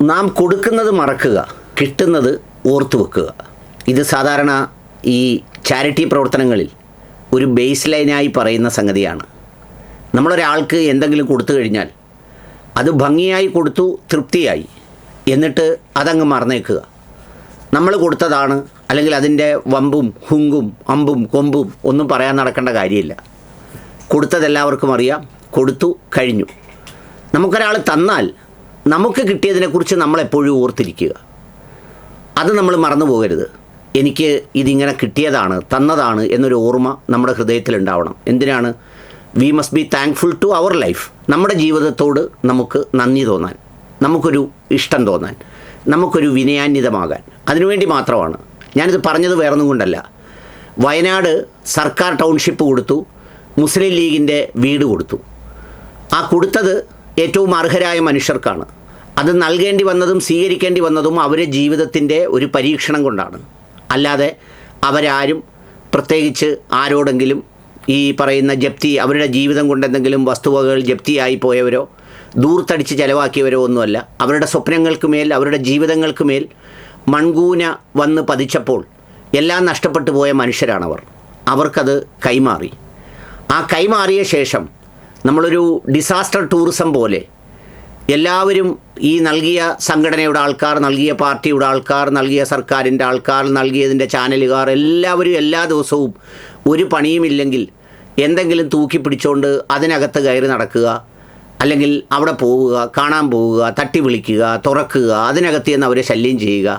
നാം കൊടുക്കുന്നത് മറക്കുക, കിട്ടുന്നത് ഓർത്തു വെക്കുക. ഇത് സാധാരണ ഈ ചാരിറ്റി പ്രവർത്തനങ്ങളിൽ ഒരു ബേസ് ലൈനായി പറയുന്ന സംഗതിയാണ്. നമ്മളൊരാൾക്ക് എന്തെങ്കിലും കൊടുത്തു കഴിഞ്ഞാൽ അത് ഭംഗിയായി കൊടുത്തു, തൃപ്തിയായി, എന്നിട്ട് അതങ്ങ് മറന്നേക്കുക. നമ്മൾ കൊടുത്തതാണ്, അല്ലെങ്കിൽ അതിൻ്റെ വമ്പും ഹുങ്കും അമ്പും കൊമ്പും ഒന്നും പറയാൻ നടക്കേണ്ട കാര്യമില്ല. കൊടുത്തതെല്ലാവർക്കും അറിയാം, കൊടുത്തു, കഴിഞ്ഞു. നമുക്കൊരാൾ തന്നാൽ നമുക്ക് കിട്ടിയതിനെക്കുറിച്ച് നമ്മളെപ്പോഴും ഓർത്തിരിക്കുക. അത് നമ്മൾ മറന്നു പോകരുത്. എനിക്ക് ഇതിങ്ങനെ കിട്ടിയതാണ്, തന്നതാണ് എന്നൊരു ഓർമ്മ നമ്മുടെ ഹൃദയത്തിലുണ്ടാവണം. എന്തിനാണ്? We must be thankful to our life. നമ്മുടെ ജീവിതത്തോട് നമുക്ക് നന്ദി തോന്നാൻ, നമുക്കൊരു ഇഷ്ടം തോന്നാൻ, നമുക്കൊരു വിനയാന്വിതമാകാൻ. അതിനുവേണ്ടി മാത്രമാണ് ഞാനിത് പറഞ്ഞത്. വേറൊന്നും കൊണ്ടല്ല. വയനാട് സർക്കാർ ടൗൺഷിപ്പ് കൊടുത്തു, മുസ്ലിം ലീഗിൻ്റെ വീട് കൊടുത്തു. ആ കൊടുത്തത് ഏറ്റവും അർഹരായ മനുഷ്യർക്കാണ്. അത് നൽകേണ്ടി വന്നതും സ്വീകരിക്കേണ്ടി വന്നതും അവരുടെ ജീവിതത്തിൻ്റെ ഒരു പരീക്ഷണം കൊണ്ടാണ്. അല്ലാതെ അവരാരും പ്രത്യേകിച്ച് ആരോടെങ്കിലും ഈ പറയുന്ന ജപ്തി, അവരുടെ ജീവിതം കൊണ്ട് എന്തെങ്കിലും വസ്തുവകകൾ ജപ്തിയായി പോയവരോ ദൂർത്തടിച്ച് ചിലവാക്കിയവരോ ഒന്നുമല്ല. അവരുടെ സ്വപ്നങ്ങൾക്ക് മേൽ, അവരുടെ ജീവിതങ്ങൾക്ക് മേൽ മൺകൂന വന്ന് പതിച്ചപ്പോൾ എല്ലാം നഷ്ടപ്പെട്ടു പോയ മനുഷ്യരാണവർ. അവർക്കത് കൈമാറി. ആ കൈമാറിയ ശേഷം നമ്മളൊരു ഡിസാസ്റ്റർ ടൂറിസം പോലെ എല്ലാവരും, ഈ നൽകിയ സംഘടനയുടെ ആൾക്കാർ, നൽകിയ പാർട്ടിയുടെ ആൾക്കാർ, നൽകിയ സർക്കാരിൻ്റെ ആൾക്കാർ, നൽകിയതിൻ്റെ ചാനലുകാർ, എല്ലാവരും എല്ലാ ദിവസവും ഒരു പണിയുമില്ലെങ്കിൽ എന്തെങ്കിലും തൂക്കി പിടിച്ചുകൊണ്ട് അതിനകത്ത് കയറി നടക്കുക, അല്ലെങ്കിൽ അവിടെ പോവുക, കാണാൻ പോവുക, തട്ടി വിളിക്കുക, തുറക്കുക, അതിനകത്ത് നിന്ന് അവരെ ശല്യം ചെയ്യുക.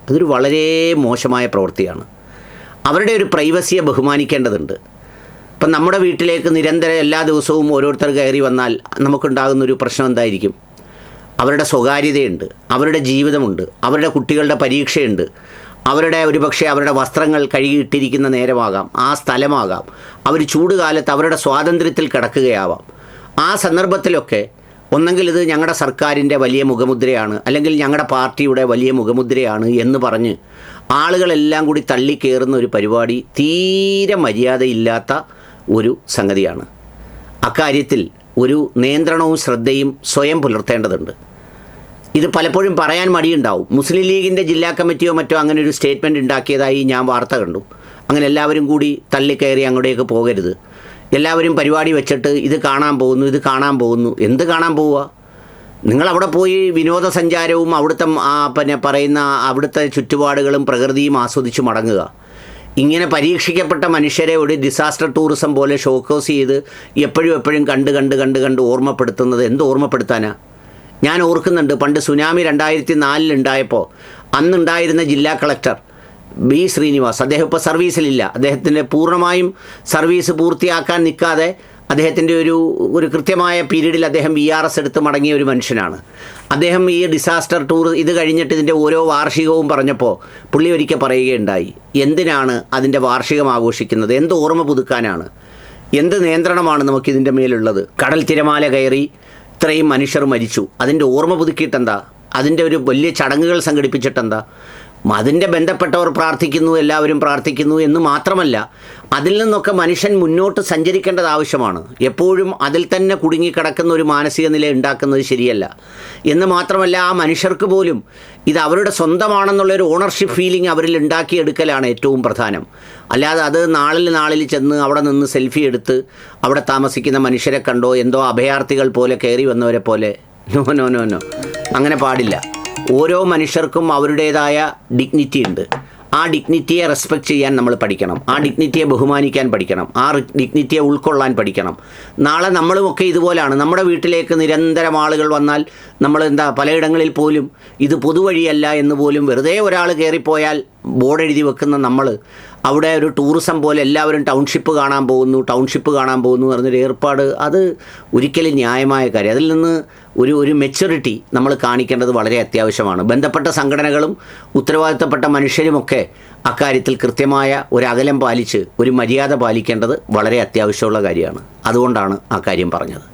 അതൊരു വളരെ മോശമായ പ്രവൃത്തിയാണ്. അവരുടെ ഒരു പ്രൈവസിയെ ബഹുമാനിക്കേണ്ടതുണ്ട്. ഇപ്പം നമ്മുടെ വീട്ടിലേക്ക് നിരന്തരം എല്ലാ ദിവസവും ഓരോരുത്തർ കയറി വന്നാൽ നമുക്കുണ്ടാകുന്നൊരു പ്രശ്നം എന്തായിരിക്കും? അവരുടെ സ്വകാര്യതയുണ്ട്, അവരുടെ ജീവിതമുണ്ട്, അവരുടെ കുട്ടികളുടെ പരീക്ഷയുണ്ട്, അവരുടെ ഒരുപക്ഷെ അവരുടെ വസ്ത്രങ്ങൾ കഴുകിയിട്ടിരിക്കുന്ന നേരമാകാം, ആ സ്ഥലമാകാം, അവർ ചൂടുകാലത്ത് അവരുടെ സ്വാതന്ത്ര്യത്തിൽ കിടക്കുകയാവാം. ആ സന്ദർഭത്തിലൊക്കെ ഒന്നെങ്കിൽ ഇത് ഞങ്ങളുടെ സർക്കാരിൻ്റെ വലിയ മുഖമുദ്രയാണ്, അല്ലെങ്കിൽ ഞങ്ങളുടെ പാർട്ടിയുടെ വലിയ മുഖമുദ്രയാണ് എന്ന് പറഞ്ഞ് ആളുകളെല്ലാം കൂടി തള്ളിക്കയറുന്ന ഒരു പരിപാടി തീരെ മര്യാദയില്ലാത്ത ഒരു സംഗതിയാണ്. അക്കാര്യത്തിൽ ഒരു നിയന്ത്രണവും ശ്രദ്ധയും സ്വയം പുലർത്തേണ്ടതുണ്ട്. ഇത് പലപ്പോഴും പറയാൻ മടിയുണ്ടാവും. മുസ്ലിം ലീഗിൻ്റെ ജില്ലാ കമ്മിറ്റിയോ മറ്റോ അങ്ങനെ ഒരു സ്റ്റേറ്റ്മെൻറ്റ് ഉണ്ടാക്കിയതായി ഞാൻ വാർത്ത കണ്ടു. അങ്ങനെ എല്ലാവരും കൂടി തള്ളിക്കയറി അങ്ങോട്ടേക്ക് പോകരുത്. എല്ലാവരും പരിപാടി വെച്ചിട്ട് ഇത് കാണാൻ പോകുന്നു, ഇത് കാണാൻ പോകുന്നു. എന്ത് കാണാൻ പോവുക? നിങ്ങളവിടെ പോയി വിനോദസഞ്ചാരവും അവിടുത്തെ പറയുന്ന അവിടുത്തെ ചുറ്റുപാടുകളും പ്രകൃതിയും ആസ്വദിച്ച് മടങ്ങുക. ഇങ്ങനെ പരീക്ഷിക്കപ്പെട്ട മനുഷ്യരെ ഒരു ഡിസാസ്റ്റർ ടൂറിസം പോലെ ഷോക്കേസ് ചെയ്ത് എപ്പോഴും കണ്ട് ഓർമ്മപ്പെടുത്തുന്നത് എന്ത് ഓർമ്മപ്പെടുത്താനാ? ഞാൻ ഓർക്കുന്നുണ്ട്, പണ്ട് സുനാമി 2004 ഉണ്ടായപ്പോൾ അന്നുണ്ടായിരുന്ന ജില്ലാ കളക്ടർ ബി ശ്രീനിവാസ്, അദ്ദേഹം ഇപ്പോൾ സർവീസിലില്ല. അദ്ദേഹത്തിൻ്റെ പൂർണ്ണമായും സർവീസ് പൂർത്തിയാക്കാൻ നിൽക്കാതെ അദ്ദേഹത്തിൻ്റെ ഒരു കൃത്യമായ പീരീഡിൽ അദ്ദേഹം VRS എടുത്ത് മടങ്ങിയ ഒരു മനുഷ്യനാണ്. അദ്ദേഹം ഈ ഡിസാസ്റ്റർ ടൂർ ഇത് കഴിഞ്ഞിട്ട് ഇതിൻ്റെ ഓരോ വാർഷികവും പറഞ്ഞപ്പോൾ പുള്ളി ഒരിക്കൽ പറയുകയുണ്ടായി, എന്തിനാണ് അതിൻ്റെ വാർഷികം ആഘോഷിക്കുന്നത്? എന്ത് ഓർമ്മ പുതുക്കാനാണ്? എന്ത് നിയന്ത്രണമാണ് നമുക്കിതിൻ്റെ മേലുള്ളത്? കടൽ തിരമാല കയറി ഇത്രയും മനുഷ്യർ മരിച്ചു, അതിൻ്റെ ഓർമ്മ പുതുക്കിയിട്ടെന്താ? അതിൻ്റെ ഒരു വലിയ ചടങ്ങുകൾ സംഘടിപ്പിച്ചിട്ടെന്താ? അതിൻ്റെ ബന്ധപ്പെട്ടവർ പ്രാർത്ഥിക്കുന്നു, എല്ലാവരും പ്രാർത്ഥിക്കുന്നു എന്ന് മാത്രമല്ല, അതിൽ നിന്നൊക്കെ മനുഷ്യൻ മുന്നോട്ട് സഞ്ചരിക്കേണ്ടത് ആവശ്യമാണ്. എപ്പോഴും അതിൽ തന്നെ കുടുങ്ങിക്കിടക്കുന്ന ഒരു മാനസിക നില ഉണ്ടാക്കുന്നത് ശരിയല്ല. എന്ന് മാത്രമല്ല, ആ മനുഷ്യർക്ക് പോലും ഇത് അവരുടെ സ്വന്തമാണെന്നുള്ളൊരു ഓണർഷിപ്പ് ഫീലിംഗ് അവരിൽ ഉണ്ടാക്കിയെടുക്കലാണ് ഏറ്റവും പ്രധാനം. അല്ലാതെ അത് നാളിൽ ചെന്ന് അവിടെ നിന്ന് സെൽഫി എടുത്ത് അവിടെ താമസിക്കുന്ന മനുഷ്യരെ കണ്ടോ എന്തോ അഭയാർത്ഥികൾ പോലെ കയറി വന്നവരെ പോലെ നോ, അങ്ങനെ പാടില്ല. ഓരോ മനുഷ്യർക്കും അവരുടേതായ ഡിഗ്നിറ്റി ഉണ്ട്. ആ ഡിഗ്നിറ്റിയെ റെസ്പെക്റ്റ് ചെയ്യാൻ നമ്മൾ പഠിക്കണം. ആ ഡിഗ്നിറ്റിയെ ബഹുമാനിക്കാൻ പഠിക്കണം. ആ ഡിഗ്നിറ്റിയെ ഉൾക്കൊള്ളാൻ പഠിക്കണം. നാളെ നമ്മളുമൊക്കെ ഇതുപോലാണ്. നമ്മുടെ വീട്ടിലേക്ക് നിരന്തരം ആളുകൾ വന്നാൽ നമ്മൾ പലയിടങ്ങളിൽ പോലും ഇത് പൊതുവഴിയല്ല എന്ന് പോലും വെറുതെ ഒരാൾ കയറിപ്പോയാൽ ബോർഡ് എഴുതി വെക്കുന്ന നമ്മൾ അവിടെ ഒരു ടൂറിസം പോലെ എല്ലാവരും ടൗൺഷിപ്പ് കാണാൻ പോകുന്നു എന്ന് പറഞ്ഞൊരു ഏർപ്പാട്, അത് ഒരിക്കലും ന്യായമായ കാര്യം. അതിൽ നിന്ന് ഒരു മെച്യൂരിറ്റി നമ്മൾ കാണിക്കേണ്ടത് വളരെ അത്യാവശ്യമാണ്. ബന്ധപ്പെട്ട സംഘടനകളും ഉത്തരവാദിത്തപ്പെട്ട മനുഷ്യരുമൊക്കെ അക്കാര്യത്തിൽ കൃത്യമായ ഒരു അകലം പാലിച്ച് ഒരു മര്യാദ പാലിക്കേണ്ടത് വളരെ അത്യാവശ്യമുള്ള കാര്യമാണ്. അതുകൊണ്ടാണ് ആ കാര്യം പറഞ്ഞത്.